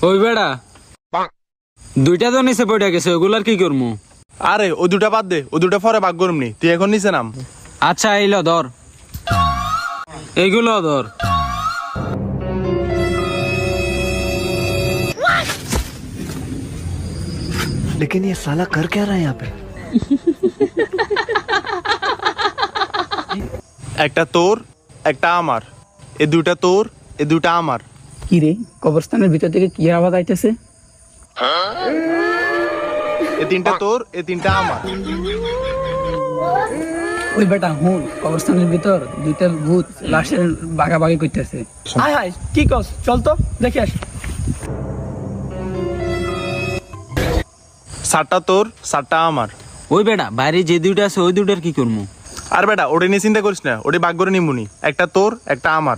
ওই বেড়া দুইটা তো নিচে পড়ে গেছে, ওগুলার কি করবো? আরে ও দুটা বাদ দে, ও দুটা পরে ভাগ করমনি, তুই এখন নিচে নাম। আচ্ছা এইলো ধর, এইগুলো ধর। लेकिन ये साला कर क्या रहा है यहाँ पे? একটা তোর একটা আমার, এ দুটা তোর এ দুটা আমার। কি রে, কবরস্থানের ভিতর থেকে কি আওয়াজ আইতেছে? এ তিনটা তোর এ তিনটা আমার। ওই বেটা হুন, কবরস্থানের ভিতর দুইটা ভূত লাশের বাগাবাগি করতেছে। হায় হায়, কি কস? চল তো দেখে আস। সাতটা তোর সাতটা আমার। ওই বেড়া বাইরে যে দুইটা আছে ওই দুইটার কি করবো? আর বেটা ওটা নিয়ে চিন্তা করিস না, ওটা ভাগ করে নিমুনি, একটা তোর একটা আমার।